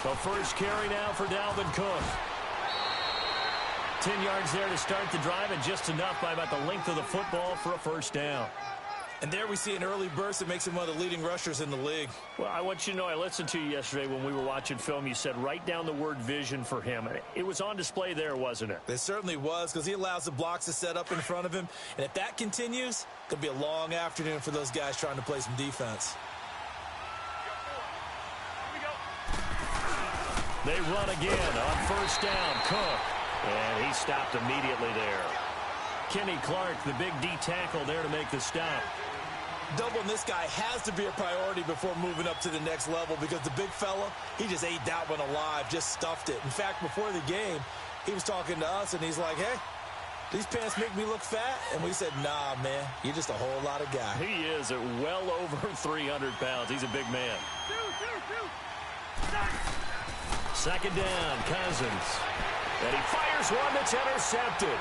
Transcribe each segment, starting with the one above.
The first carry now for Dalvin Cook. 10 yards there to start the drive, and just enough by about the length of the football for a first down. And there we see an early burst that makes him one of the leading rushers in the league. Well, I want you to know, I listened to you yesterday when we were watching film. You said write down the word vision for him. It was on display there, wasn't it? It certainly was, because he allows the blocks to set up in front of him. And if that continues, it could be a long afternoon for those guys trying to play some defense. They run again on first down. Cook. And he stopped immediately there. Kenny Clark, the big D tackle there to make the stop. Doubling this guy has to be a priority before moving up to the next level, because the big fella, he just ate that one alive, just stuffed it. In fact, before the game, he was talking to us, and he's like, hey, these pants make me look fat? And we said, nah, man, you're just a whole lot of guy. He is at well over 300 pounds. He's a big man. Second down, Cousins. And he fires one that's intercepted.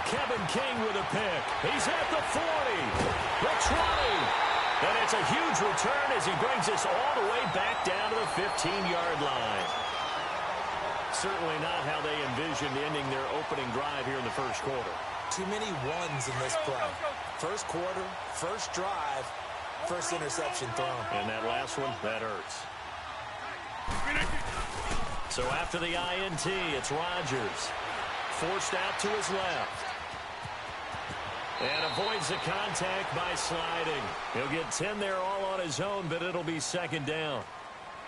Kevin King with a pick. He's at the 40, the 20. And it's a huge return as he brings us all the way back down to the 15-yard line. Certainly not how they envisioned ending their opening drive here in the first quarter. Too many ones in this play. First quarter, first drive, first interception thrown. And that last one, that hurts. So after the INT, it's Rodgers. Forced out to his left. And avoids the contact by sliding. He'll get 10 there all on his own, but it'll be second down.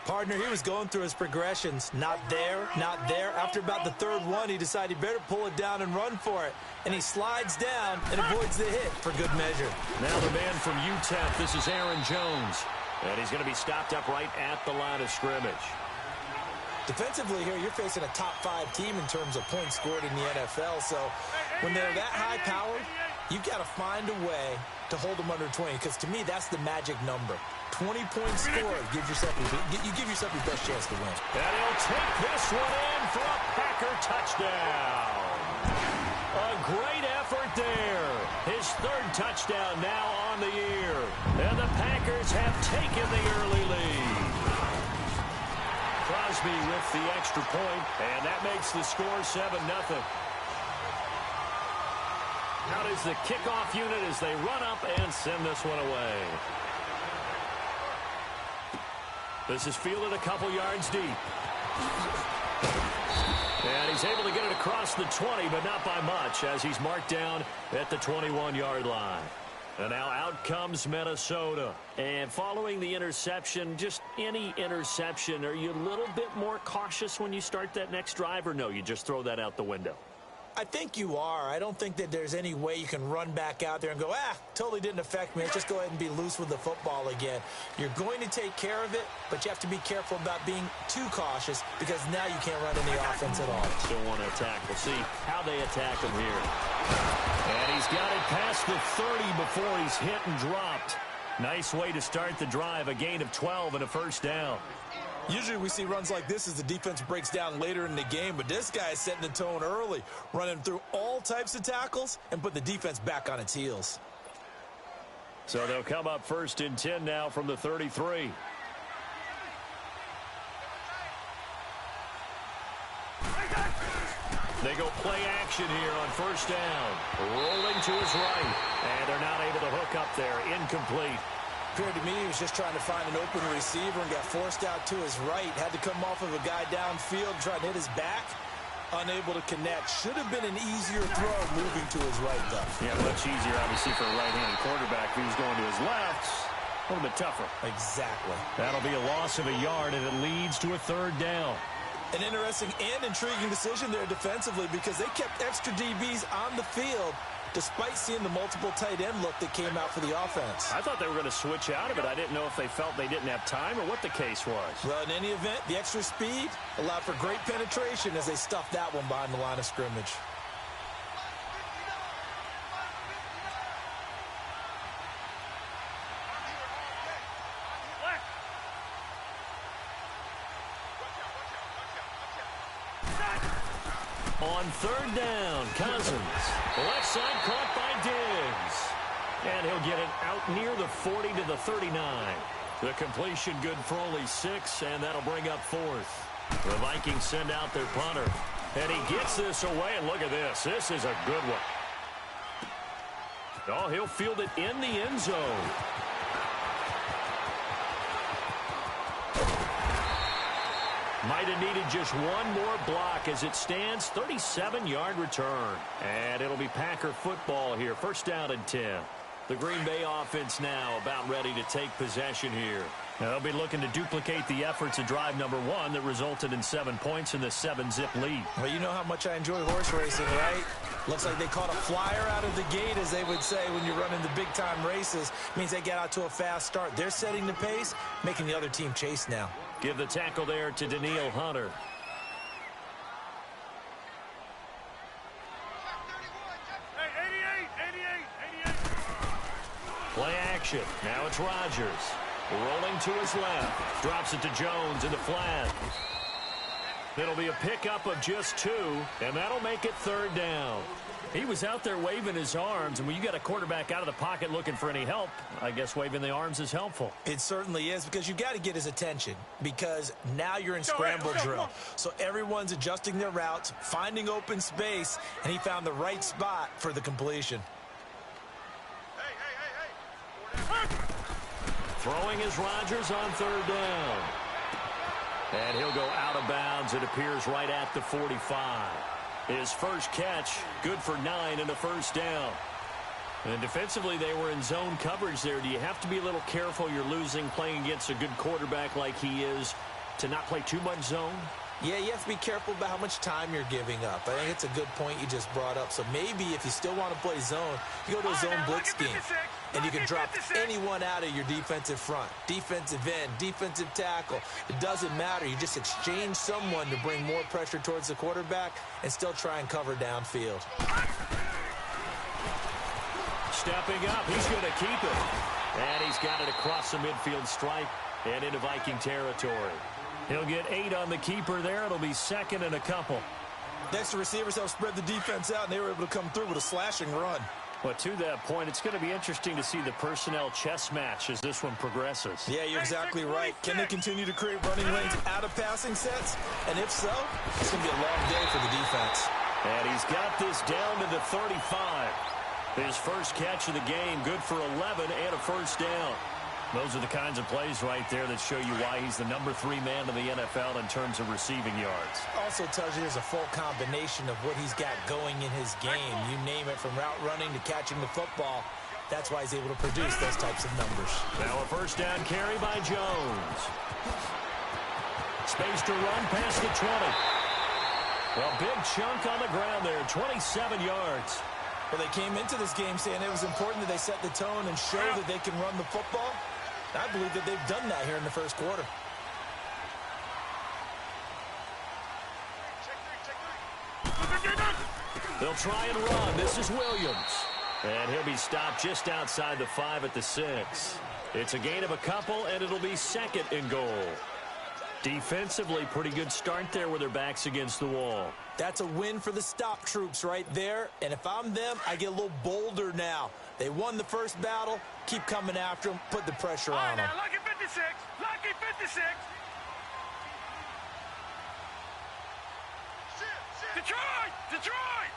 Partner, he was going through his progressions. Not there, not there. After about the third one, he decided he better pull it down and run for it. And he slides down and avoids the hit for good measure. Now the man from UTEP, this is Aaron Jones. And he's going to be stopped up right at the line of scrimmage. Defensively here, you're facing a top-5 team in terms of points scored in the NFL. So when they're that high-powered, you've got to find a way to hold them under 20, because to me, that's the magic number. 20 points scored. You give yourself your best chance to win. And he'll take this one in for a Packer touchdown. A great effort there. His third touchdown now on the year. And the Packers have taken the early lead. Crosby with the extra point, and that makes the score 7-0. Out is the kickoff unit as they run up and send this one away. This is fielded a couple yards deep. And he's able to get it across the 20, but not by much, as he's marked down at the 21-yard line. And now out comes Minnesota. And following the interception, just any interception, are you a little bit more cautious when you start that next drive, or no, you just throw that out the window? I think you are. I don't think that there's any way you can run back out there and go, totally didn't affect me. Let's just go ahead and be loose with the football again. You're going to take care of it, but you have to be careful about being too cautious, because now you can't run any offense at all. Still want to attack. We'll see how they attack him here. And he's got it past the 30 before he's hit and dropped. Nice way to start the drive, a gain of 12 and a first down. Usually we see runs like this as the defense breaks down later in the game, but this guy is setting the tone early, running through all types of tackles and put the defense back on its heels. So they'll come up first and 10 now from the 33. They go play action here on first down. Rolling to his right, and they're not able to hook up there. Incomplete. Appeared to me he was just trying to find an open receiver and got forced out to his right. Had to come off of a guy downfield, trying to hit his back. Unable to connect. Should have been an easier throw moving to his right, though. Yeah, much easier, obviously, for a right-handed quarterback. If he was going to his left, a little bit tougher. Exactly. That'll be a loss of a yard, and it leads to a third down. An interesting and intriguing decision there defensively, because they kept extra DBs on the field despite seeing the multiple tight end look that came out for the offense. I thought they were going to switch out of it. I didn't know if they felt they didn't have time or what the case was. Well, in any event, the extra speed allowed for great penetration as they stuffed that one behind the line of scrimmage. On third down, Cousins. Left side caught by Diggs. And he'll get it out near the 40 to the 39. The completion good for only 6, and that'll bring up fourth. The Vikings send out their punter. And he gets this away, and look at this. This is a good one. Oh, he'll field it in the end zone. Might have needed just one more block as it stands. 37-yard return. And it'll be Packer football here. First down and 10. The Green Bay offense now about ready to take possession here. They'll be looking to duplicate the efforts of drive number 1 that resulted in 7 points in the 7-zip lead. Well, you know how much I enjoy horse racing, right? Looks like they caught a flyer out of the gate, as they would say when you're running the big-time races. Means they get out to a fast start. They're setting the pace, making the other team chase now. Give the tackle there to Daniil Hunter. Play action. Now it's Rodgers. Rolling to his left. Drops it to Jones in the flat. It'll be a pickup of just 2, and that'll make it third down. He was out there waving his arms, and when you got a quarterback out of the pocket looking for any help, I guess waving the arms is helpful. It certainly is, because you got to get his attention, because now you're in scramble drill. So everyone's adjusting their routes, finding open space, and he found the right spot for the completion. Throwing is Rodgers on third down. And he'll go out of bounds, it appears, right at the 45. His first catch, good for 9 and a first down. And defensively, they were in zone coverage there. Do you have to be a little careful? You're losing, playing against a good quarterback like he is, to not play too much zone? Yeah, you have to be careful about how much time you're giving up. I think it's a good point you just brought up. So maybe if you still want to play zone, you go to a zone blitz scheme. And you can drop anyone out of your defensive front. Defensive end, defensive tackle. It doesn't matter. You just exchange someone to bring more pressure towards the quarterback and still try and cover downfield. Stepping up, he's going to keep it. And he's got it across the midfield stripe and into Viking territory. He'll get 8 on the keeper there. It'll be second and a couple. Next, the receivers help spread the defense out, and they were able to come through with a slashing run. But to that point, it's going to be interesting to see the personnel chess match as this one progresses. Yeah, you're exactly right. Can they continue to create running lanes out of passing sets? And if so, it's going to be a long day for the defense. And he's got this down to the 35. His first catch of the game, good for 11 and a first down. Those are the kinds of plays right there that show you why he's the number 3 man in the NFL in terms of receiving yards. Also tells you there's a full combination of what he's got going in his game. You name it, from route running to catching the football. That's why he's able to produce those types of numbers. Now a first down carry by Jones. Space to run past the 20. Well, big chunk on the ground there, 27 yards. Well, they came into this game saying it was important that they set the tone and show that they can run the football. I believe that they've done that here in the first quarter. They'll try and run. This is Williams. And he'll be stopped just outside the 5 at the 6. It's a gain of a couple, and it'll be second and goal. Defensively, pretty good start there with their backs against the wall. That's a win for the stop troops right there. And if I'm them, I get a little bolder now. They won the first battle. Keep coming after them. Put the pressure on them. Lucky 56. Lucky 56. Detroit! Detroit!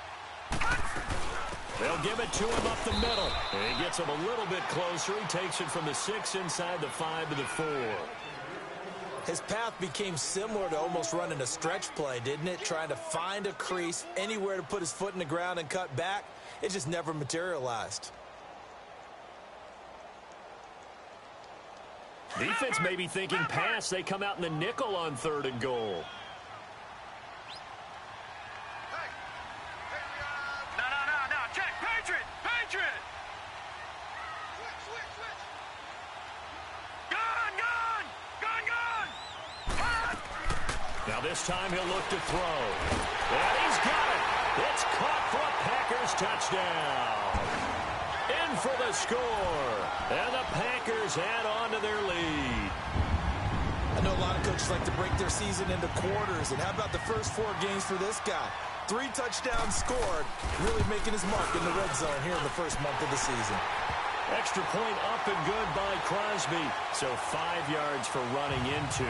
They'll give it to him up the middle. And he gets him a little bit closer. He takes it from the 6 inside the 5 to the 4. His path became similar to almost running a stretch play, didn't it? Trying to find a crease, anywhere to put his foot in the ground and cut back. It just never materialized. Defense may be thinking pass. They come out in the nickel on 3rd and goal. No. Check. Patriot. Now this time he'll look to throw. And he's got it. It's caught for a Packers touchdown. In for the score. And the Packers add on to their lead. I know a lot of coaches like to break their season into quarters. And how about the first 4 games for this guy? 3 touchdowns scored, really making his mark in the red zone here in the first month of the season. Extra point up and good by Crosby. So 5 yards for running into.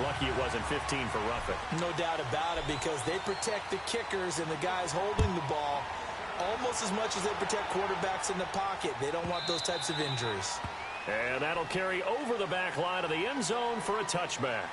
Lucky it wasn't 15 for roughing. No doubt about it, because they protect the kickers and the guys holding the ball almost as much as they protect quarterbacks in the pocket. They don't want those types of injuries. And that'll carry over the back line of the end zone for a touchback.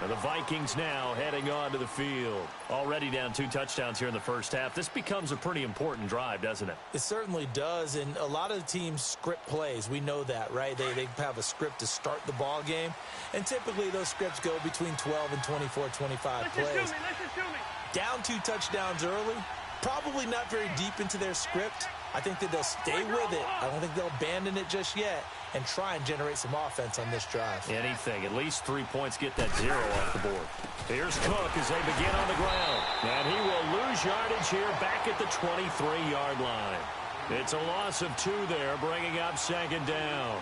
And the Vikings now heading onto the field. Already down 2 touchdowns here in the first half. This becomes a pretty important drive, doesn't it? It certainly does, and a lot of the teams script plays. We know that, right? They have a script to start the ball game, and typically those scripts go between 12 and 24, 25 plays. Listen to me. Down 2 touchdowns early, probably not very deep into their script. I think that they'll stay with it. I don't think they'll abandon it just yet and try and generate some offense on this drive. Anything. At least 3 points, get that 0 off the board. Here's Cook as they begin on the ground. And he will lose yardage here back at the 23-yard line. It's a loss of 2 there, bringing up 2nd down.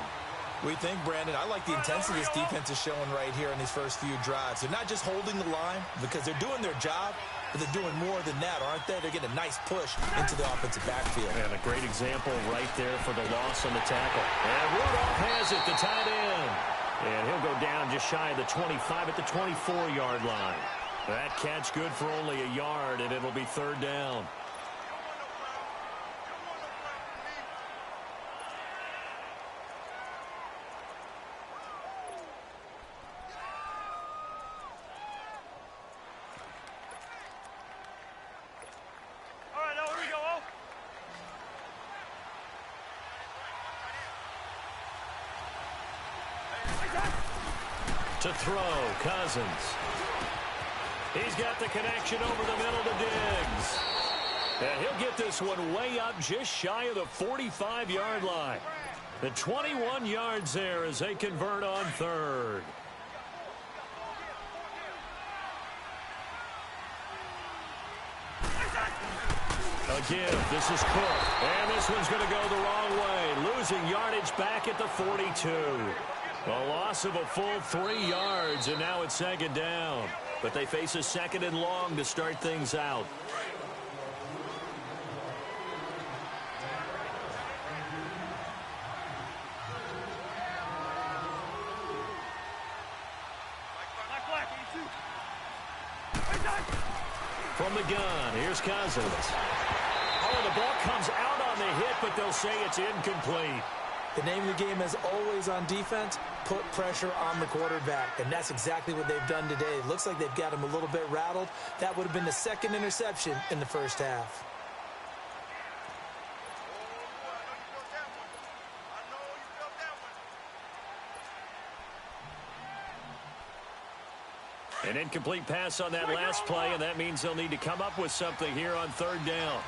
We think, Brandon, I like the intensity this defense is showing right here in these first few drives. They're not just holding the line because they're doing their job, but they're doing more than that, aren't they? They're getting a nice push into the offensive backfield. And a great example right there for the loss on the tackle. And Rudolph has it, the tight end. And he'll go down just shy of the 25 at the 24-yard line. That catch good for only a yard, and it'll be 3rd down. To throw, Cousins. He's got the connection over the middle to Diggs. And he'll get this one way up just shy of the 45-yard line. The 21 yards there as they convert on 3rd. Again, this is Cook. And this one's going to go the wrong way. Losing yardage back at the 42. A loss of a full 3 yards, and now it's 2nd down. But they face a 2nd and long to start things out. From the gun, here's Cousins. Oh, the ball comes out on the hit, but they'll say it's incomplete. The name of the game, as always on defense, put pressure on the quarterback, and that's exactly what they've done today. It looks like they've got him a little bit rattled. That would have been the 2nd interception in the first half. An incomplete pass on that last play, and that means they'll need to come up with something here on 3rd down.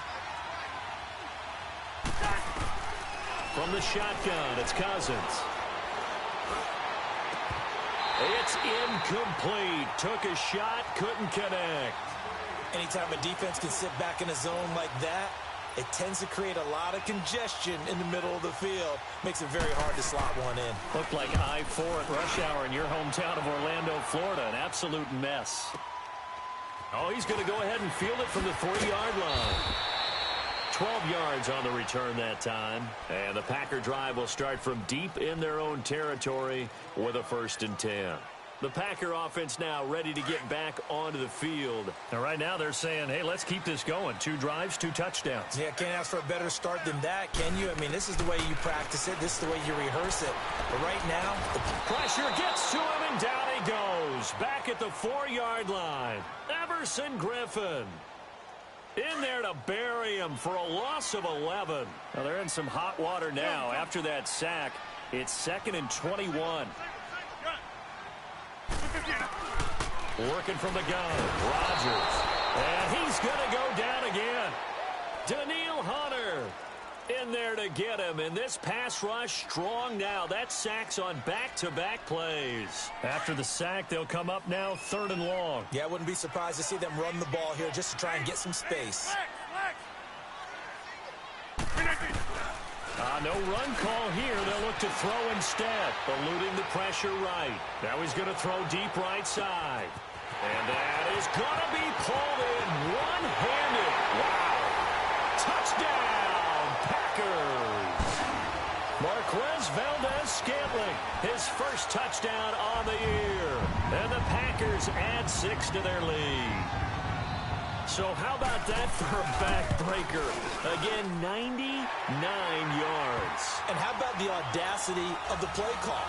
From the shotgun, it's Cousins. It's incomplete. Took a shot, couldn't connect. Anytime a defense can sit back in a zone like that, it tends to create a lot of congestion in the middle of the field. Makes it very hard to slot one in. Looked like I-4 at rush hour in your hometown of Orlando, Florida. An absolute mess. Oh, he's going to go ahead and field it from the 3-yard line. 12 yards on the return that time. And the Packer drive will start from deep in their own territory with a 1st and 10. The Packer offense now ready to get back onto the field. And right now they're saying, hey, let's keep this going. 2 drives, 2 touchdowns. Yeah, can't ask for a better start than that, can you? I mean, this is the way you practice it. This is the way you rehearse it. But right now, the pressure gets to him, and down he goes. Back at the 4-yard line. Everson Griffin in there to bury him for a loss of 11. Now they're in some hot water now after that sack. It's 2nd and 21. Working from the gun, Rodgers. And he's going to go down again. Daniil Hunter in there to get him. And this pass rush strong now. That sack's on back-to-back plays. After the sack, they'll come up now 3rd and long. Yeah, I wouldn't be surprised to see them run the ball here just to try and get some space. No run call here. They'll look to throw instead, eluding the pressure right. Now he's going to throw deep right side. And that is going to be pulled in one-handed. Wow. Touchdown, Packers. Marquez Valdez-Scantling, his first touchdown on the year. And the Packers add 6 to their lead. So how about that for a backbreaker? Again, 99 yards. And how about the audacity of the play call?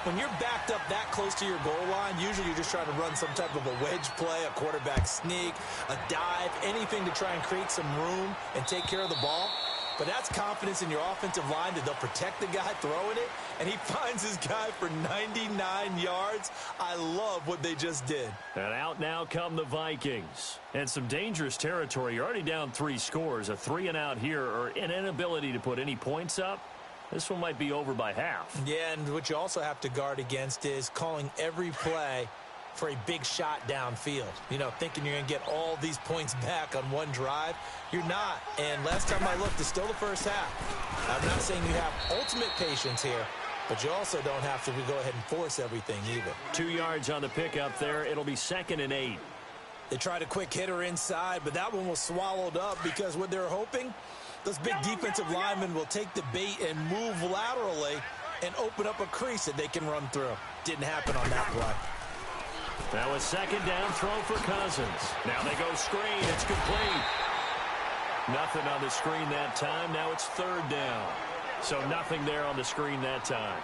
When you're backed up that close to your goal line, usually you're just trying to run some type of a wedge play, a quarterback sneak, a dive, anything to try and create some room and take care of the ball. But that's confidence in your offensive line that they'll protect the guy throwing it, and he finds his guy for 99 yards. I love what they just did. And out now come the Vikings. And some dangerous territory. You're already down 3 scores. A 3-and-out here, or an inability to put any points up. This one might be over by half. Yeah, and what you also have to guard against is calling every play for a big shot downfield. You know, thinking you're going to get all these points back on one drive. You're not. And last time I looked, it's still the first half. I'm not saying you have ultimate patience here, but you also don't have to go ahead and force everything either. 2 yards on the pickup there. It'll be 2nd and 8. They tried a quick hitter inside, but that one was swallowed up because what they're hoping, those big defensive linemen will take the bait and move laterally and open up a crease that they can run through. Didn't happen on that play. That was 2nd down, throw for Cousins. Now they go screen. It's complete. Nothing on the screen that time. Now it's 3rd down. So nothing there on the screen that time.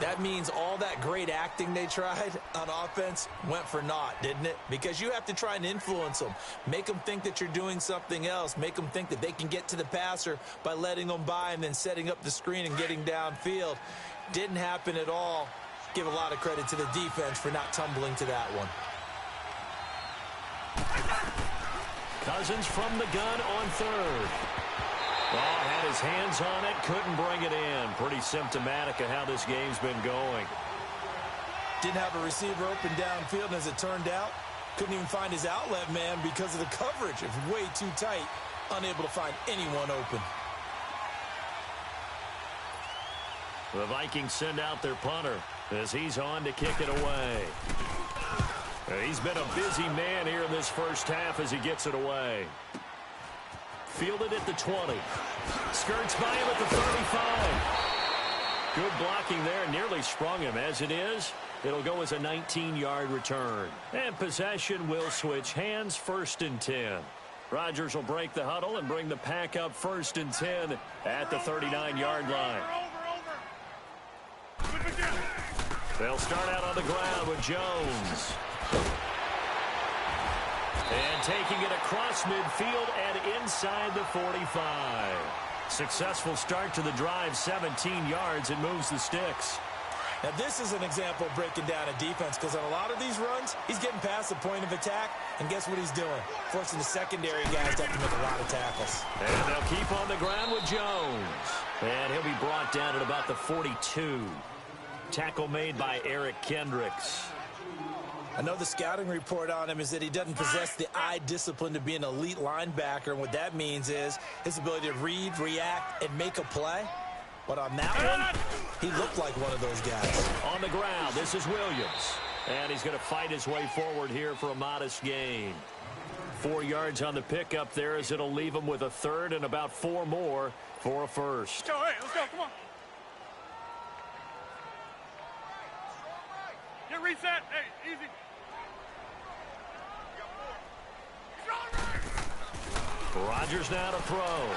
That means all that great acting they tried on offense went for naught, didn't it? Because you have to try and influence them. Make them think that you're doing something else. Make them think that they can get to the passer by letting them by and then setting up the screen and getting downfield. Didn't happen at all. Give a lot of credit to the defense for not tumbling to that one. Cousins from the gun on 3rd. Ball had his hands on it, couldn't bring it in. Pretty symptomatic of how this game's been going. Didn't have a receiver open downfield, and as it turned out, couldn't even find his outlet man because of the coverage. It was way too tight, unable to find anyone open. The Vikings send out their punter as he's on to kick it away. He's been a busy man here in this first half as he gets it away. Fielded at the 20. Skirts by him at the 35. Good blocking there. Nearly sprung him. As it is, it'll go as a 19-yard return. And possession will switch hands, 1st and 10. Rodgers will break the huddle and bring the pack up 1st and 10 at the 39-yard line. They'll start out on the ground with Jones. And taking it across midfield and inside the 45. Successful start to the drive, 17 yards, and moves the sticks. Now, this is an example of breaking down a defense because on a lot of these runs, he's getting past the point of attack, and guess what he's doing? Forcing the secondary guys to have to make a lot of tackles. And they'll keep on the ground with Jones. And he'll be brought down at about the 42. Tackle made by Eric Kendricks. I know the scouting report on him is that he doesn't possess the eye discipline to be an elite linebacker, and what that means is his ability to read, react, and make a play. But on that one, he looked like one of those guys. On the ground, this is Williams. And he's going to fight his way forward here for a modest gain. 4 yards on the pickup there as it'll leave him with a 3rd and about 4 more for a 1st. Yo, hey, let's go, come on. Get reset. Hey, easy. Rodgers now to throw.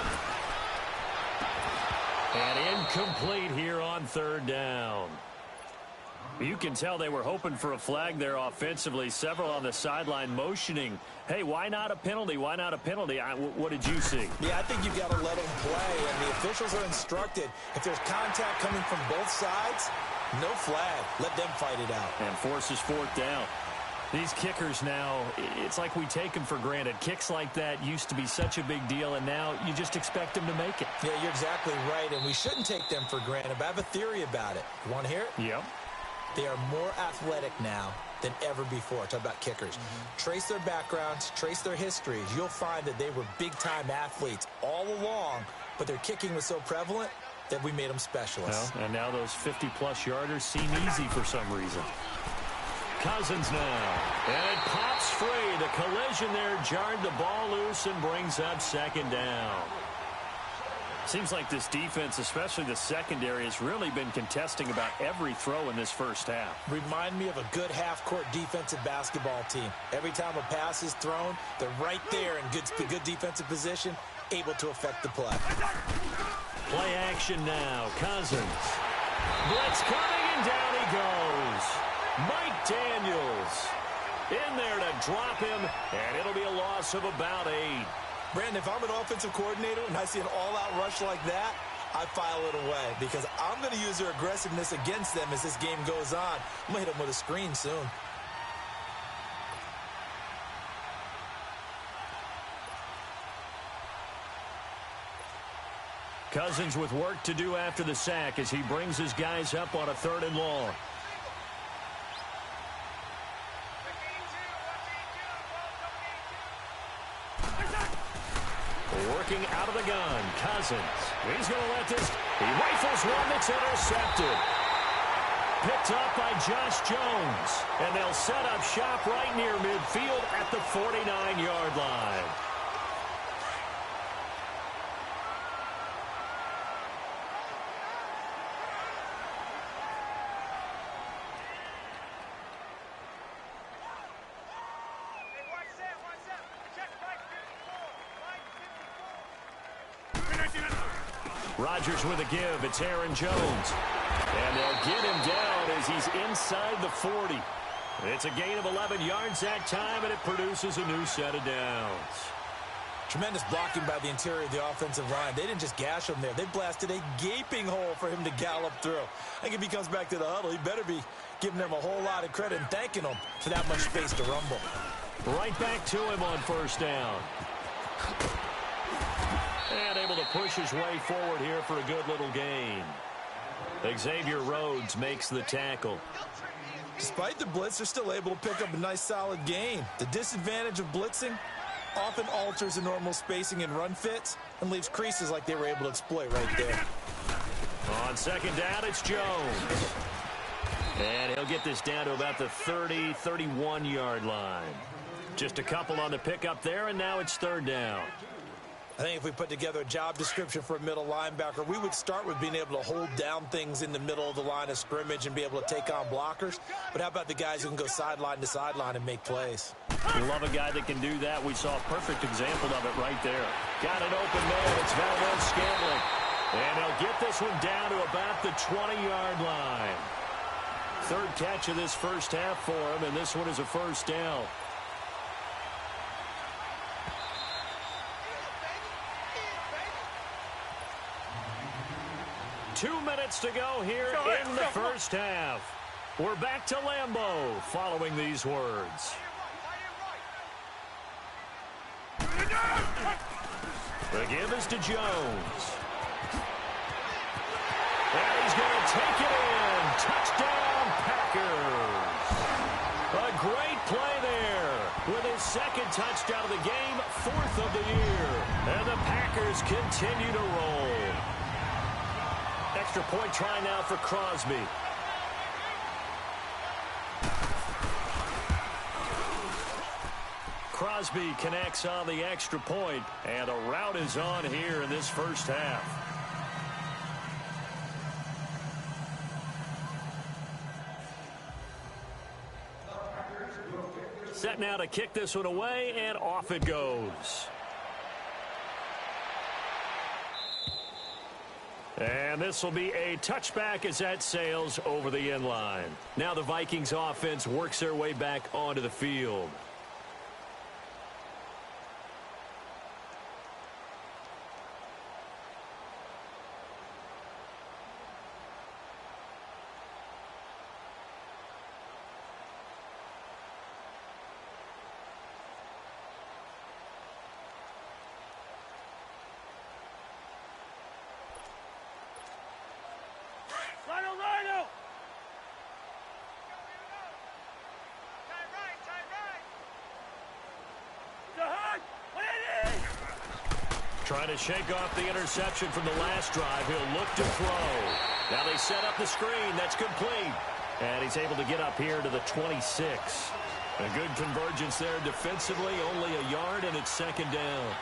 And incomplete here on 3rd down. You can tell they were hoping for a flag there offensively. Several on the sideline motioning, hey, why not a penalty? Why not a penalty? What did you see? Yeah, I think you've got to let them play, and the officials are instructed. If there's contact coming from both sides, no flag. Let them fight it out. And forces 4th down. These kickers now, it's like we take them for granted. Kicks like that used to be such a big deal, and now you just expect them to make it. Yeah, you're exactly right, and we shouldn't take them for granted. But I have a theory about it. You want to hear it? Yep. They are more athletic now than ever before. Talk about kickers. Trace their backgrounds, trace their histories. You'll find that they were big-time athletes all along, but their kicking was so prevalent that we made them specialists. Well, and now those 50-plus yarders seem easy for some reason. Cousins now. And it pops free. The collision there jarred the ball loose and brings up 2nd down. Seems like this defense, especially the secondary, has really been contesting about every throw in this first half. Remind me of a good half-court defensive basketball team. Every time a pass is thrown, they're right there in good defensive position, able to affect the play. Play action now. Cousins. Blitz coming, and down he goes. Mike Daniels in there to drop him, and it'll be a loss of about 8. Brandon, if I'm an offensive coordinator and I see an all-out rush like that, I file it away because I'm going to use their aggressiveness against them as this game goes on. I'm going to hit them with a screen soon. Cousins with work to do after the sack as he brings his guys up on a 3rd and long. Working out of the gun, Cousins. He's going to let this. He rifles one that's intercepted. Picked up by Josh Jones. And they'll set up shop right near midfield at the 49-yard line. Rodgers with a give. It's Aaron Jones. And they'll get him down as he's inside the 40. It's a gain of 11 yards that time, and it produces a new set of downs. Tremendous blocking by the interior of the offensive line. They didn't just gash him there. They blasted a gaping hole for him to gallop through. I think if he comes back to the huddle, he better be giving them a whole lot of credit and thanking them for that much space to rumble. Right back to him on 1st down. And able to push his way forward here for a good little gain. Xavier Rhodes makes the tackle. Despite the blitz, they're still able to pick up a nice solid gain. The disadvantage of blitzing often alters the normal spacing and run fits and leaves creases like they were able to exploit right there. On 2nd down, it's Jones. And he'll get this down to about the 30, 31-yard line. Just a couple on the pickup there, and now it's 3rd down. I think if we put together a job description for a middle linebacker, we would start with being able to hold down things in the middle of the line of scrimmage and be able to take on blockers. But how about the guys who can go sideline to sideline and make plays? Love a guy that can do that. We saw a perfect example of it right there. Got an open man. It's Valdez-Scantling. And he'll get this one down to about the 20-yard line. 3rd catch of this first half for him, and this one is a 1st down. Two minutes to go here in the first half. We're back to Lambeau following these words. The give is to Jones. And he's going to take it in. Touchdown, Packers. A great play there with his 2nd touchdown of the game, 4th of the year. And the Packers continue to roll. Extra point try now for Crosby. Crosby connects on the extra point, and a rout is on here in this first half. Set now to kick this one away, and off it goes. And this will be a touchback as that sails over the end line. Now the Vikings offense works their way back onto the field. Trying to shake off the interception from the last drive. He'll look to throw. Now they set up the screen. That's complete. And he's able to get up here to the 26. A good convergence there defensively. Only a yard, and it's 2nd down.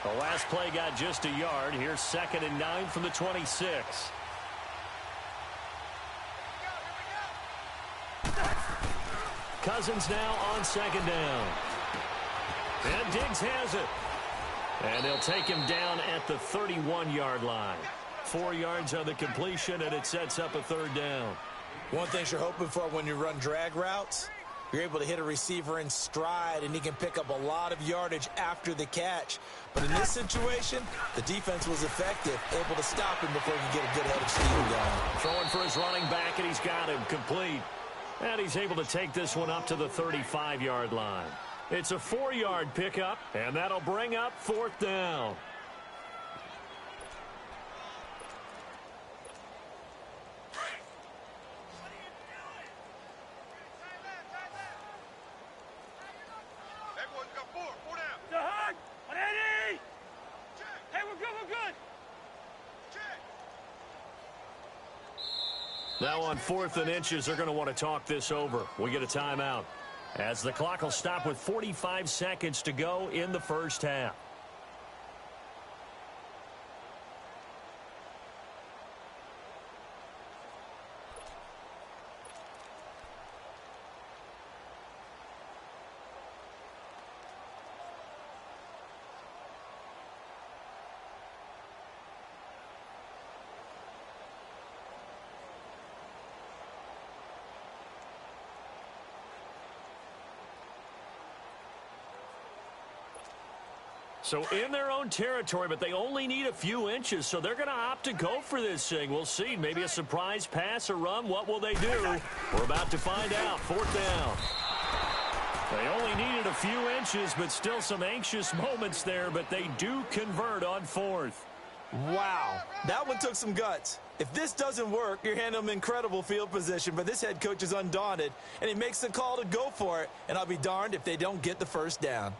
The last play got just a yard. Here's 2nd and 9 from the 26. Cousins now on 2nd down. And Diggs has it. And they'll take him down at the 31-yard line. 4 yards on the completion, and it sets up a 3rd down. One thing you're hoping for when you run drag routes, you're able to hit a receiver in stride, and he can pick up a lot of yardage after the catch. But in this situation, the defense was effective, able to stop him before he could get a good head of steam going. Throwing for his running back, and he's got him complete. And he's able to take this one up to the 35-yard line. It's a 4-yard pickup, and that'll bring up 4th down. Now on 4th and inches, they're going to want to talk this over. We get a timeout, as the clock will stop with 45 seconds to go in the first half. So in their own territory, but they only need a few inches, so they're going to opt to go for this thing. We'll see. Maybe a surprise pass or run. What will they do? We're about to find out. 4th down. They only needed a few inches, but still some anxious moments there, but they do convert on 4th. Wow, that one took some guts. If this doesn't work, you're handing them incredible field position, but this head coach is undaunted, and he makes the call to go for it, and I'll be darned if they don't get the first down.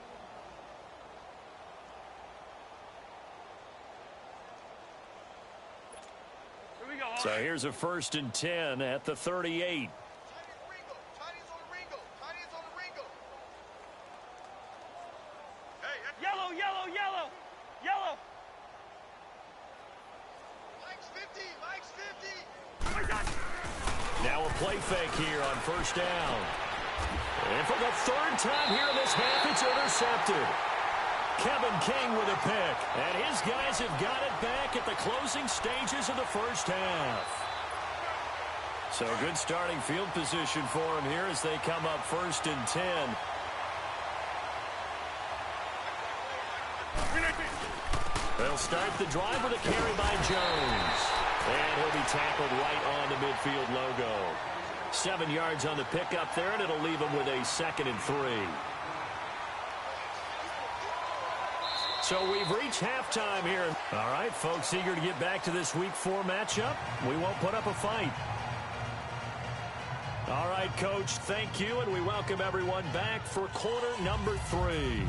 So here's a 1st and 10 at the 38. Yellow, yellow, yellow, yellow. Mike's 50, Mike's 50. Oh my God. Now a play fake here on 1st down. And for the 3rd time here in this half, it's intercepted. Kevin King with a pick, and his guys have got it back at the closing stages of the first half. So good starting field position for him here as they come up 1st and 10. They'll start the drive with a carry by Jones. And he'll be tackled right on the midfield logo. 7 yards on the pickup there, and it'll leave him with a 2nd and 3. So we've reached halftime here. All right, folks, eager to get back to this Week 4 matchup. We won't put up a fight. All right, Coach, thank you, and we welcome everyone back for quarter number 3.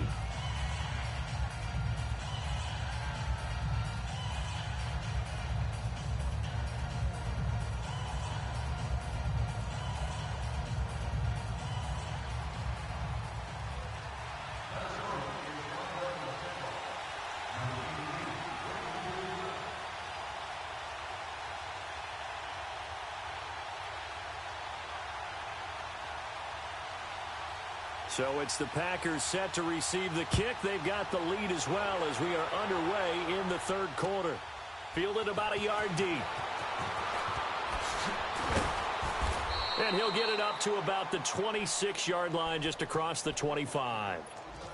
So it's the Packers set to receive the kick. They've got the lead as well as we are underway in the 3rd quarter. Fielded about a yard deep. And he'll get it up to about the 26-yard line, just across the 25.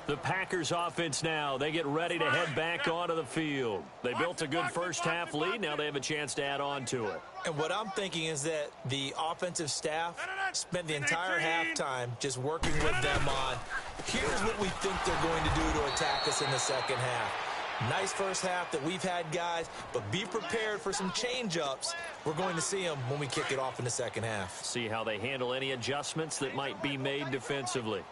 The Packers offense now, they get ready to head back onto the field. They built a good first half lead. Now they have a chance to add on to it. And what I'm thinking is that the offensive staff spent the entire halftime just working with them on, here's what we think they're going to do to attack us in the second half. Nice first half that we've had, guys, but be prepared for some change-ups. We're going to see them when we kick it off in the second half. See how they handle any adjustments that might be made defensively.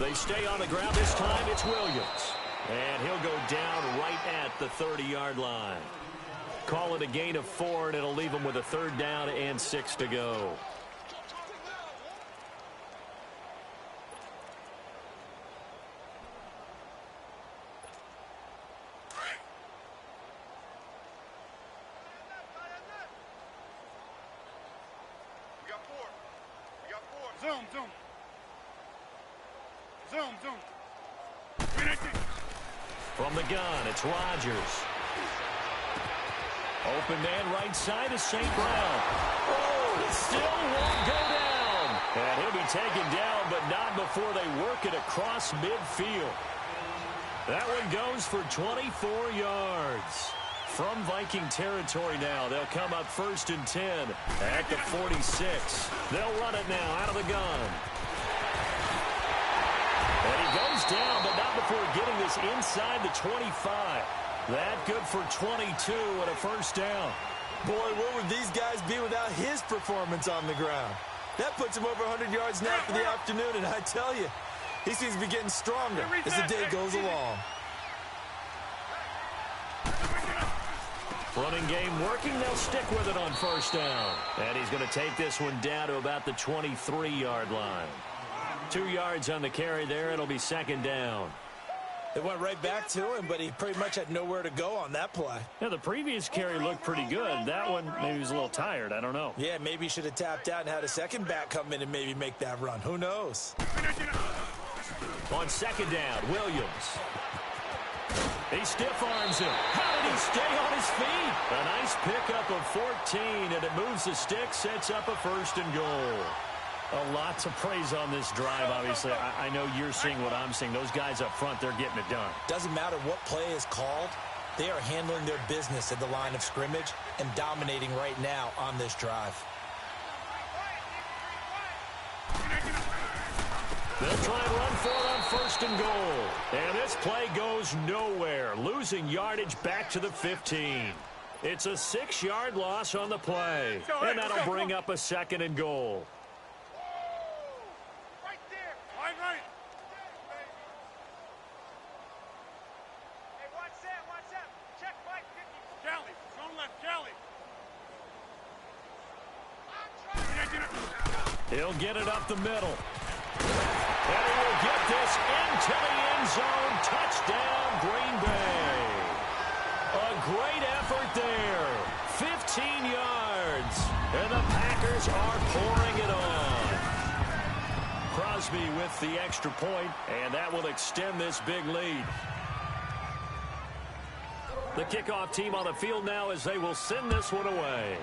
They stay on the ground this time. It's Williams. And he'll go down right at the 30-yard line. Call it a gain of 4, and it'll leave him with a 3rd down and 6 to go. Zoom, zoom. Zoom, zoom. From the gun, it's Rodgers. Open man right side is St. Brown. Oh, it still won't go down. And he'll be taken down, but not before they work it across midfield. That one goes for 24 yards. From Viking territory now, they'll come up 1st and 10 at the 46. They'll run it now out of the gun. And he goes down, but not before getting this inside the 25. That good for 22 and a 1st down. Boy, where would these guys be without his performance on the ground? That puts him over 100 yards now for the afternoon, and I tell you, he seems to be getting stronger as the day goes along. Running game working. They'll stick with it on 1st down. And he's going to take this one down to about the 23-yard line. 2 yards on the carry there. It'll be 2nd down. It went right back to him, but he pretty much had nowhere to go on that play. Yeah, the previous carry looked pretty good. That one, maybe he was a little tired. I don't know. Yeah, maybe he should have tapped out and had a second back come in and maybe make that run. Who knows? On 2nd down, Williams. He stiff arms him. How did he stay on his feet? A nice pickup of 14, and it moves the stick, sets up a 1st and goal. A lot to praise on this drive, obviously. I know you're seeing what I'm seeing. Those guys up front, they're getting it done. Doesn't matter what play is called. They are handling their business at the line of scrimmage and dominating right now on this drive. They'll try and run for it on 1st and goal. And this play goes nowhere, losing yardage back to the 15. It's a 6-yard loss on the play, and that'll bring up a 2nd and goal. Right there. Right. Hey, watch that. Check 550. Kelly, zone left, Kelly. He'll get it up the middle. And he will get this into the end zone. Touchdown, Green Bay. A great effort there. 15 yards. And the Packers are pouring it on. Crosby with the extra point, and that will extend this big lead. The kickoff team on the field now as they will send this one away.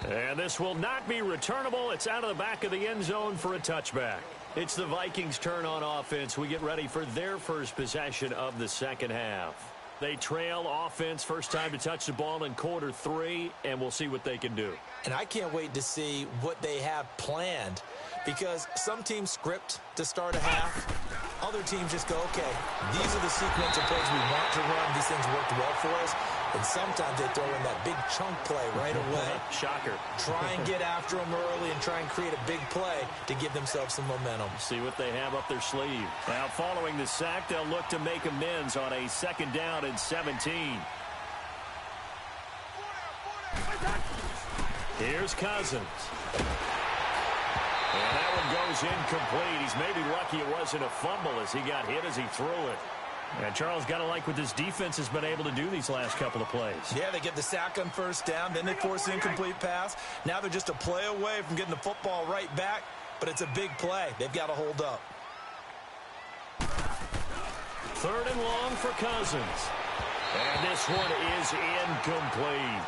And this will not be returnable. It's out of the back of the end zone for a touchback. It's the Vikings' turn on offense. We get ready for their first possession of the 2nd half. They trail offense, first time to touch the ball in quarter 3, and we'll see what they can do. And I can't wait to see what they have planned, because some teams script to start a half. Other teams just go, okay, these are the sequence of plays we want to run. These things worked well for us. And sometimes they throw in that big chunk play right away. Shocker. Try and get after them early and try and create a big play to give themselves some momentum. See what they have up their sleeve. Now, following the sack, they'll look to make amends on a 2nd down and 17. Here's Cousins. And that one goes incomplete. He's maybe lucky it wasn't a fumble as he got hit as he threw it. And Charles, got to like what this defense has been able to do these last couple of plays. Yeah, they get the sack on 1st down, then they force an incomplete pass. Now they're just a play away from getting the football right back, but it's a big play. They've got to hold up. 3rd and long for Cousins. And this one is incomplete.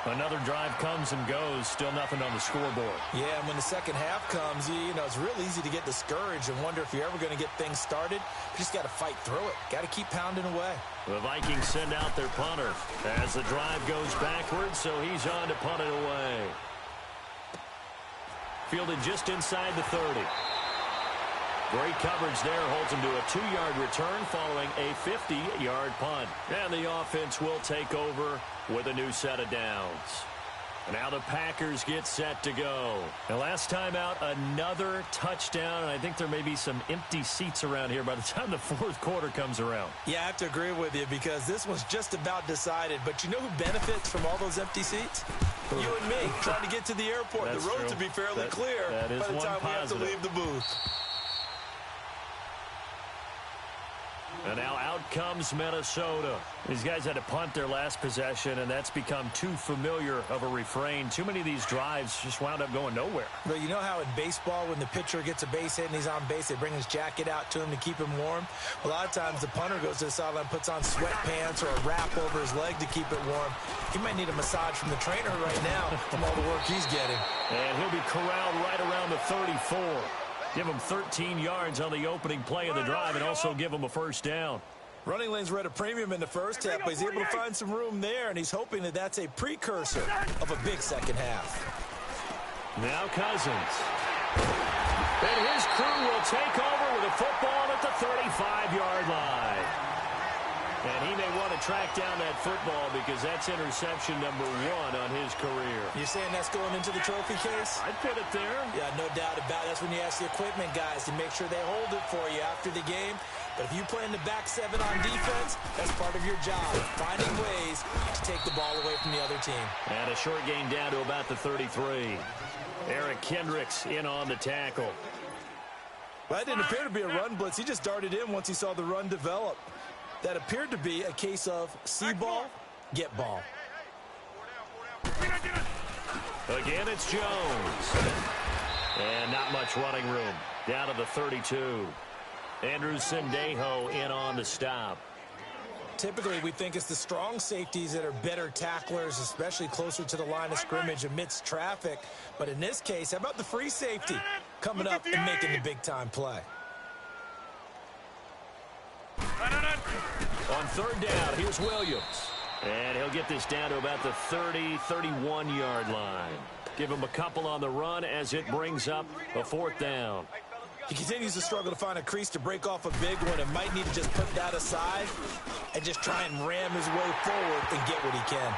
Another drive comes and goes, still nothing on the scoreboard. Yeah, and when the 2nd half comes, you know, it's real easy to get discouraged and wonder if you're ever going to get things started. You just got to fight through it. Got to keep pounding away. The Vikings send out their punter as the drive goes backwards, so he's on to punt it away. Fielded just inside the 30. Great coverage there, holds him to a 2-yard return following a 50-yard punt. And the offense will take over with a new set of downs. And now the Packers get set to go. The last time out, another touchdown. And I think there may be some empty seats around here by the time the fourth quarter comes around. Yeah, I have to agree with you because this one's just about decided. But you know who benefits from all those empty seats? You and me, trying to get to the airport. That's the road true. to be fairly clear that is by the one time we have to positive. leave the booth. And now out comes Minnesota. These guys had to punt their last possession, and that's become too familiar of a refrain. Too many of these drives just wound up going nowhere. But you know how in baseball, when the pitcher gets a base hit and he's on base, they bring his jacket out to him to keep him warm? A lot of times the punter goes to the sideline, puts on sweatpants or a wrap over his leg to keep it warm. He might need a massage from the trainer right now from all the work he's getting. And he'll be corralled right around the 34. Give him 13 yards on the opening play of the drive and also give him a first down. Running lanes were at a premium in the first half, but he's able to find some room there, and he's hoping that that's a precursor of a big second half. Now Cousins. And his crew will take over with a football at the 35-yard line. And he may want to track down that football because that's interception number 1 on his career. You're saying that's going into the trophy case? I'd put it there. Yeah, no doubt about it. That's when you ask the equipment guys to make sure they hold it for you after the game. But if you play in the back 7 on defense, that's part of your job, finding ways to take the ball away from the other team. And a short gain down to about the 33. Eric Kendricks in on the tackle. Well, that didn't appear to be a run blitz. He just darted in once he saw the run develop. That appeared to be a case of see ball, get ball. Again, it's Jones. And not much running room. Down to the 32. Andrew Sendejo in on the stop. Typically, we think it's the strong safeties that are better tacklers, especially closer to the line of scrimmage amidst traffic. But in this case, how about the free safety coming up and making the big-time play? On third down, here's Williams. And he'll get this down to about the 30, 31-yard line. Give him a couple on the run as it brings up a fourth down. He continues to struggle to find a crease to break off a big one and might need to just put that aside and just try and ram his way forward and get what he can.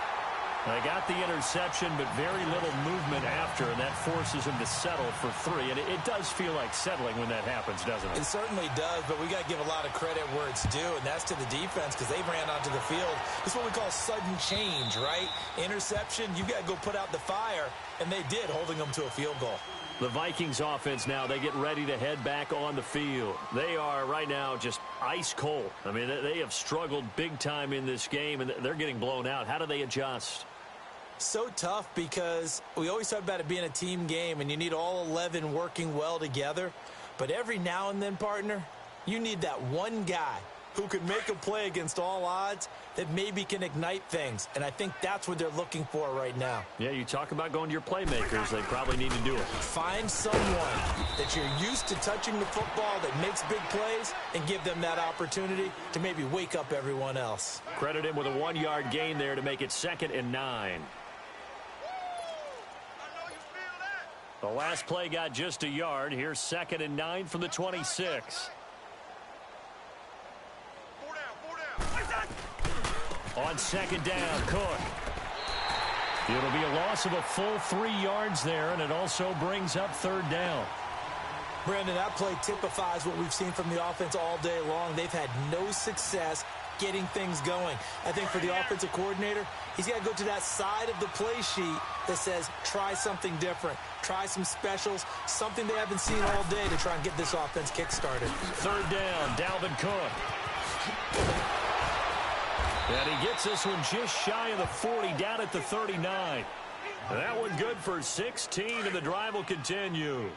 They got the interception, but very little movement after, and that forces him to settle for 3. And it does feel like settling when that happens, doesn't it? It certainly does, but we got to give a lot of credit where it's due, and that's to the defense because they ran onto the field. This is what we call sudden change, right? Interception, you got to go put out the fire, and they did, holding them to a field goal. The Vikings offense now, they get ready to head back on the field. They are right now just ice cold. I mean, they have struggled big time in this game, and they're getting blown out. How do they adjust? So tough because we always talk about it being a team game, and you need all 11 working well together. But every now and then, partner, you need that one guy who can make a play against all odds that maybe can ignite things. And I think that's what they're looking for right now. Yeah, you talk about going to your playmakers. They probably need to do it. Find someone that you're used to touching the football that makes big plays and give them that opportunity to maybe wake up everyone else. Credit him with a 1-yard gain there to make it 2nd and 9. The last play got just a yard. Here's 2nd and 9 from the 26. On 2nd down, Cook. It'll be a loss of a full 3 yards there, and it also brings up 3rd down. Brandon, that play typifies what we've seen from the offense all day long. They've had no success getting things going. I think for the offensive coordinator, he's got to go to that side of the play sheet that says try something different, try some specials, something they haven't seen all day to try and get this offense kick-started. 3rd down, Dalvin Cook. And he gets this one just shy of the 40, down at the 39. That one good for 16, and the drive will continue.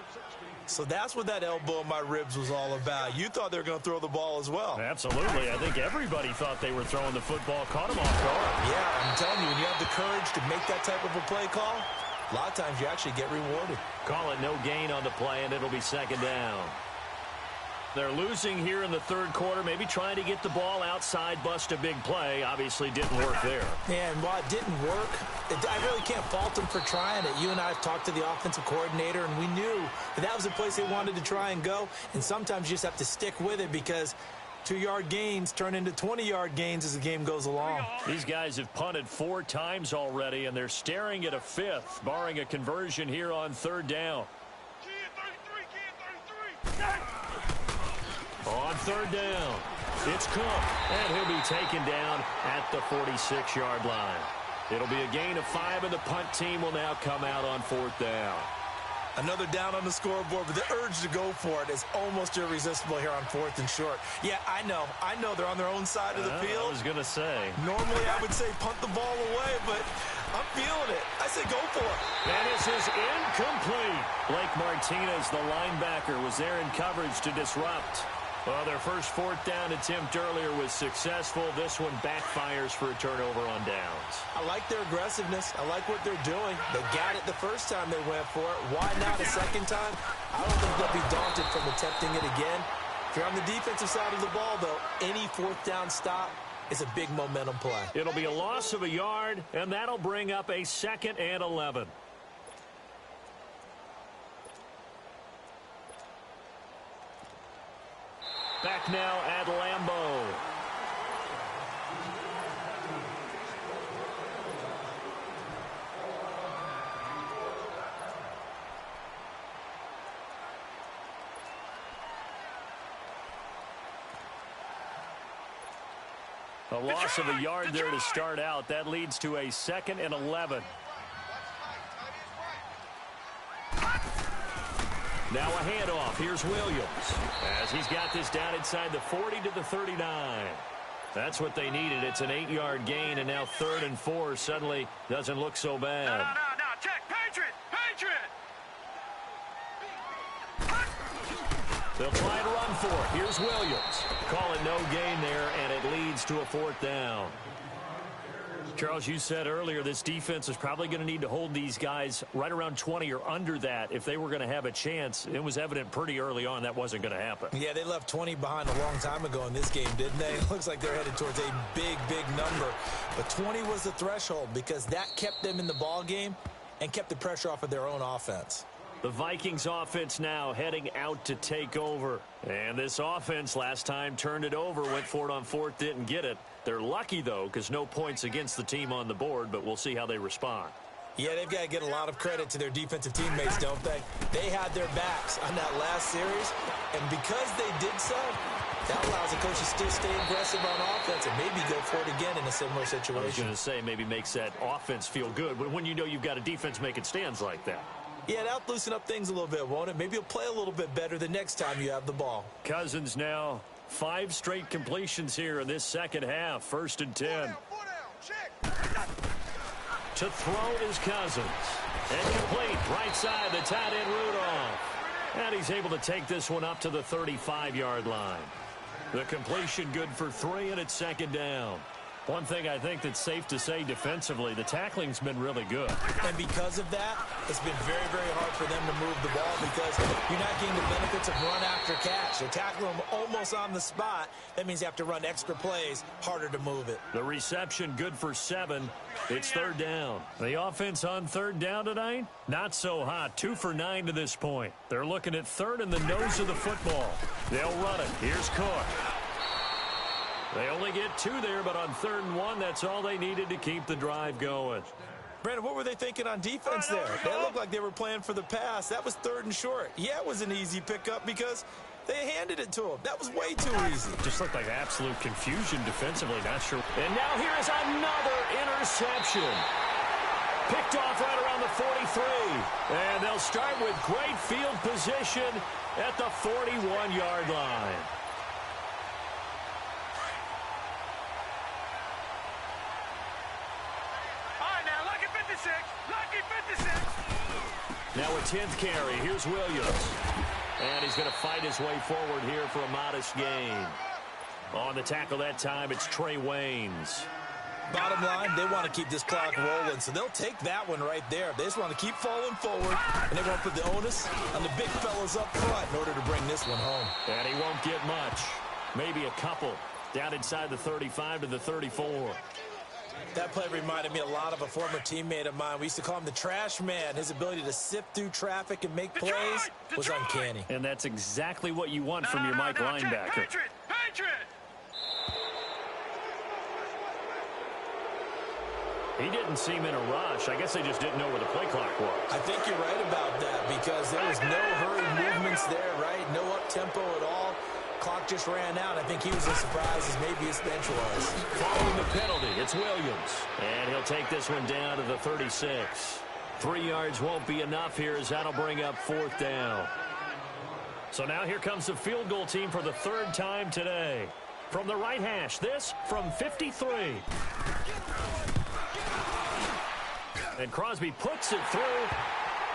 So that's what that elbow in my ribs was all about. You thought they were going to throw the ball as well. Absolutely. I think everybody thought they were throwing the football, caught him off guard. Yeah, I'm telling you, when you have the courage to make that type of a play call, a lot of times you actually get rewarded. Call it no gain on the play, and it'll be 2nd down. They're losing here in the 3rd quarter, maybe trying to get the ball outside, bust a big play. Obviously didn't work there. Yeah, and while it didn't work, I really can't fault them for trying it. You and I have talked to the offensive coordinator, and we knew that was a place they wanted to try and go. And sometimes you just have to stick with it because 2-yard gains turn into 20-yard gains as the game goes along. These guys have punted 4 times already, and they're staring at a 5th, barring a conversion here on 3rd down. On 3rd down, it's Cook, and he'll be taken down at the 46-yard line. It'll be a gain of 5, and the punt team will now come out on 4th down. Another down on the scoreboard, but the urge to go for it is almost irresistible here on 4th and short. Yeah, I know they're on their own side of the field. I was going to say. Normally, I would say punt the ball away, but I'm feeling it. I say go for it. And this is incomplete. Blake Martinez, the linebacker, was there in coverage to disrupt. Well, their first 4th down attempt earlier was successful. This one backfires for a turnover on downs. I like their aggressiveness. I like what they're doing. They got it the first time they went for it. Why not a second time? I don't think they'll be daunted from attempting it again. If you're on the defensive side of the ball, though, any 4th down stop is a big momentum play. It'll be a loss of a yard, and that'll bring up a 2nd and 11. Back now at Lambeau. A loss of a yard there to start out. That leads to a 2nd and 11. Now a handoff. Here's Williams as he's got this down inside the 40 to the 39. That's what they needed. It's an 8-yard gain, and now 3rd and 4 suddenly doesn't look so bad. No, check. Patriot. They'll try to run for it. Here's Williams. Call it no gain there, and it leads to a 4th down. Charles, you said earlier this defense is probably going to need to hold these guys right around 20 or under that if they were going to have a chance. It was evident pretty early on that wasn't going to happen. Yeah, they left 20 behind a long time ago in this game, didn't they? It looks like they're headed towards a big number. But 20 was the threshold because that kept them in the ball game and kept the pressure off of their own offense. The Vikings offense now heading out to take over. And this offense last time turned it over, went for it on 4th, didn't get it. They're lucky, though, because no points against the team on the board, but we'll see how they respond. Yeah, they've got to get a lot of credit to their defensive teammates, don't they? They had their backs on that last series, and because they did so, that allows the coach to still stay aggressive on offense and maybe go for it again in a similar situation. I was going to say maybe makes that offense feel good, but when you know you've got a defense making stands like that. Yeah, that'll loosen up things a little bit, won't it? Maybe you'll play a little bit better the next time you have the ball. Cousins now 5 straight completions here in this second half. 1st and 10. Four down, check. To throw is Cousins. And complete. Right side, the tight end Rudolph. And he's able to take this one up to the 35-yard line. The completion good for 3, and it's 2nd down. One thing I think that's safe to say defensively, the tackling's been really good. And because of that, it's been very hard for them to move the ball because you're not getting the benefits of run after catch. They tackle them almost on the spot. That means you have to run extra plays, harder to move it. The reception good for 7. It's 3rd down. The offense on 3rd down tonight, not so hot. 2 for 9 to this point. They're looking at 3rd in the nose of the football. They'll run it. Here's Cook. They only get 2 there, but on 3rd and 1, that's all they needed to keep the drive going. Brandon, what were they thinking on defense there? They looked like they were playing for the pass. That was 3rd and short. Yeah, it was an easy pickup because they handed it to him. That was way too easy. Just looked like absolute confusion defensively, not sure. And now here is another interception. Picked off right around the 43. And they'll start with great field position at the 41-yard line. Now a 10th carry. Here's Williams. And he's going to fight his way forward here for a modest gain. On the tackle that time, it's Trey Waynes. Bottom line, they want to keep this clock rolling, so they'll take that one right there. They just want to keep falling forward, and they want to put the onus on the big fellas up front in order to bring this one home. And he won't get much. Maybe a couple. Down inside the 35 to the 34. That play reminded me a lot of a former teammate of mine. We used to call him the trash man. His ability to sift through traffic and make plays was uncanny. And that's exactly what you want from your Mike linebacker. Patriot! He didn't seem in a rush. I guess they just didn't know where the play clock was. I think you're right about that because there was no hurried movements there, right? No up-tempo at all. Clock just ran out. I think he was as surprised as maybe his bench was. Following the penalty, it's Williams. And he'll take this one down to the 36. 3 yards won't be enough here as that'll bring up 4th down. So now here comes the field goal team for the 3rd time today. From the right hash, this from 53. And Crosby puts it through,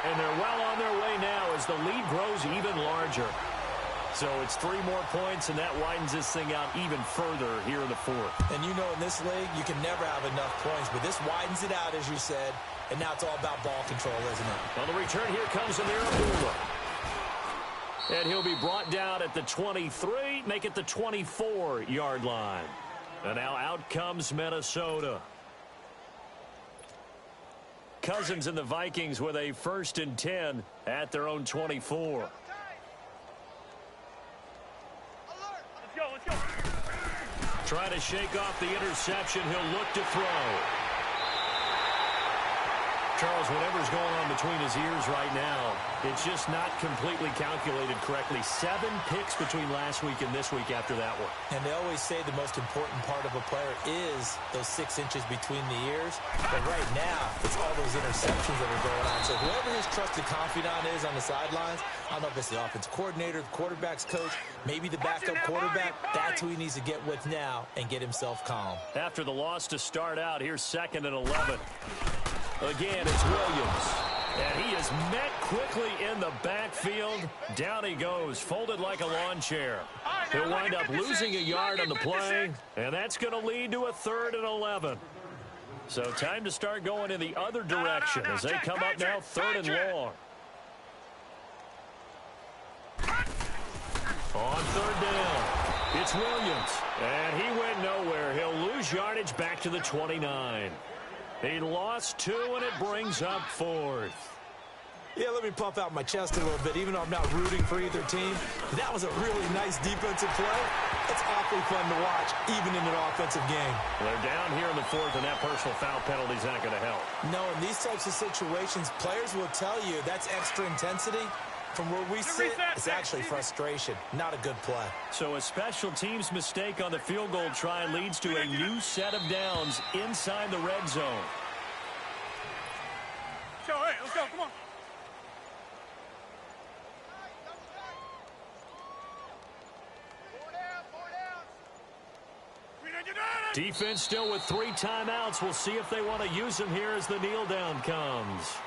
and they're well on their way now as the lead grows even larger. So it's 3 more points, and that widens this thing out even further here in the 4th. And you know in this league, you can never have enough points, but this widens it out, as you said, and now it's all about ball control, isn't it? On the return, here comes Amir Abdullah. And he'll be brought down at the 23, make it the 24-yard line. And now out comes Minnesota. Cousins and the Vikings with a 1st and 10 at their own 24. Let's go. Trying to shake off the interception. He'll look to throw. Charles, whatever's going on between his ears right now, it's just not completely calculated correctly. 7 picks between last week and this week after that one. And they always say the most important part of a player is those 6 inches between the ears. But right now, it's all those interceptions that are going on. So whoever his trusted confidant is on the sidelines, I don't know if it's the offensive coordinator, the quarterback's coach, maybe the backup quarterback, that's who he needs to get with now and get himself calm. After the loss to start out, here's 2nd and 11. Again, it's Williams. And he is met quickly in the backfield. Down he goes, folded like a lawn chair. He'll wind up losing a yard on the play, and that's going to lead to a 3rd and 11. So time to start going in the other direction as they come up now 3rd and long. On 3rd down, it's Williams. And he went nowhere. He'll lose yardage back to the 29. He lost 2, and it brings up 4th. Yeah, let me puff out my chest a little bit, even though I'm not rooting for either team. That was a really nice defensive play. It's awfully fun to watch, even in an offensive game. They're down here in the 4th, and that personal foul penalty's not going to help. No, in these types of situations, players will tell you that's extra intensity. From where we sit, it's actually frustration. Not a good play. So a special teams mistake on the field goal try leads to a new set of downs inside the red zone. Let's go, come on. Defense still with 3 timeouts. We'll see if they want to use them here as the kneel down comes.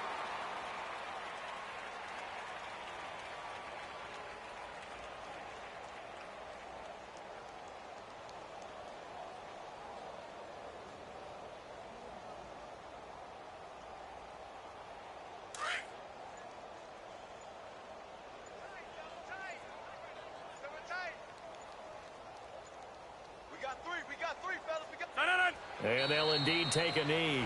And they'll indeed take a knee.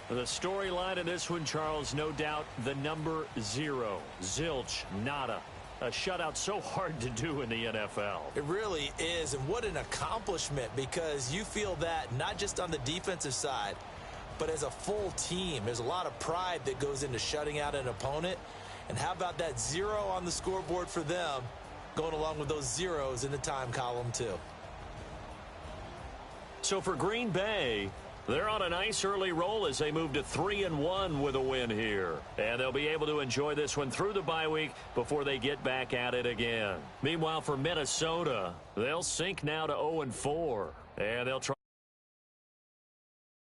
The storyline in this one, Charles, no doubt the number 0. Zilch, nada. A shutout so hard to do in the NFL. It really is, and what an accomplishment, because you feel that not just on the defensive side, but as a full team. There's a lot of pride that goes into shutting out an opponent. And how about that 0 on the scoreboard for them, going along with those zeros in the time column too. So for Green Bay, they're on a nice early roll as they move to 3-1 with a win here. And they'll be able to enjoy this one through the bye week before they get back at it again. Meanwhile, for Minnesota, they'll sink now to 0-4. And they'll try